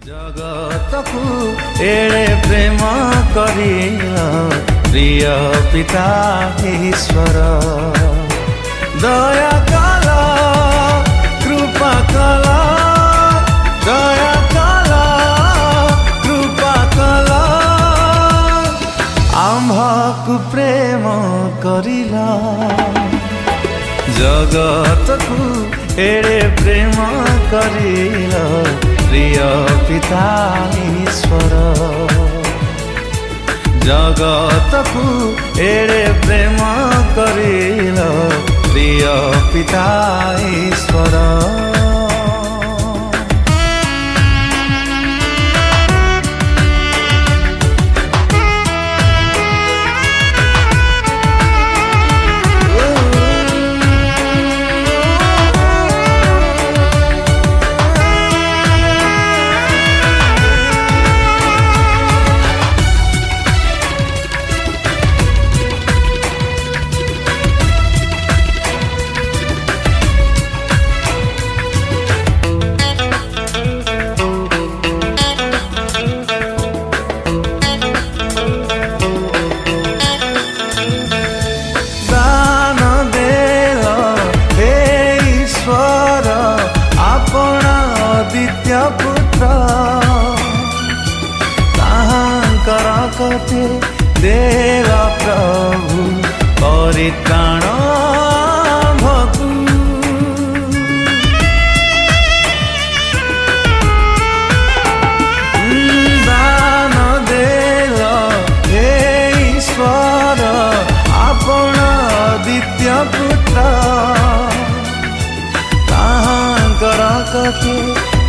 जगतकु एड़े प्रेम करिला प्रिय पिता ईश्वर दया कला कृपा कला दया कला कृपा कला आम्भकु प्रेम करिला जगतकु एड़े प्रेम करिला प्रिय पिता ईश्वर जगतकु एड़े प्रेम करिल प्रिय पिता ईश्वर द्वितीय पुत्र ताहांकर कते देव प्रभु परित्राण भकु दान देल हे ईश्वर आपण द्वितीय पुत्र ताहांकर कते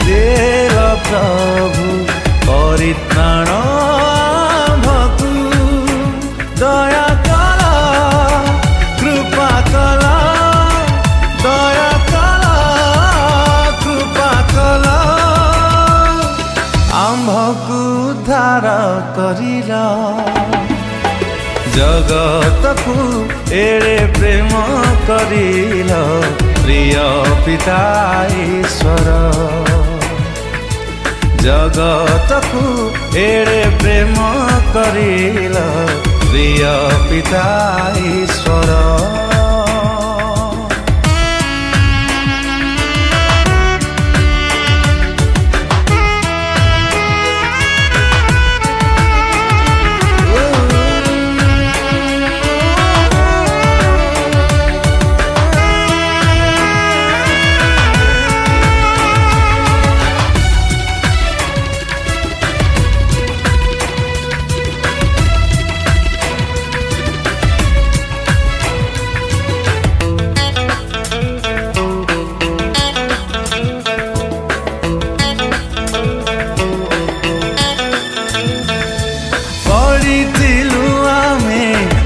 देव प्रभु परित्राण भकु दया कला कृपा कला दया कला कृपा कला आम्भकु उद्धार करिला जगतकु एड़े प्रेम करिला प्रिय पिता ईश्वर जगतकु एड़े प्रेम करिल प्रिय पिता ईश्वर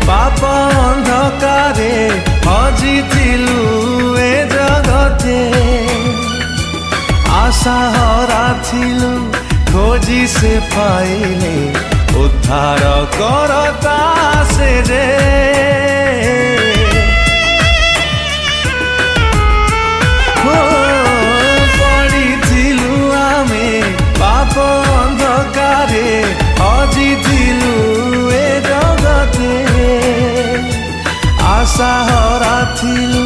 पाप अंधकारे हजिथिलु ए जगते आशा हराथिलु खोजी से पाइले उद्धार करता से जे पड़िथिलु आमे पाप अंधकारे हजिथिलु ए जगते आशा हराथिलु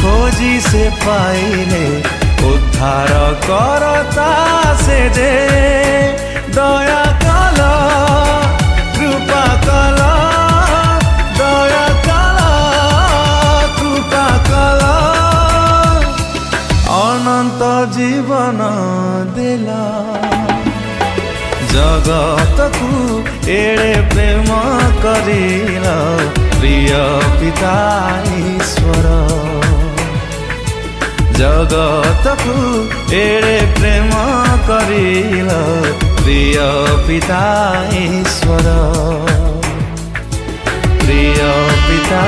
खोजी से पाइले उद्धार करता से जे दया कला कृपा कला दया कला कृपा कला अनंत जीवन देला जगतकु एड़े प्रेम करिला प्रिय पिता ईश्वर जगतकु एड़े प्रेम करिल प्रिय पिता ईश्वर प्रिय पिता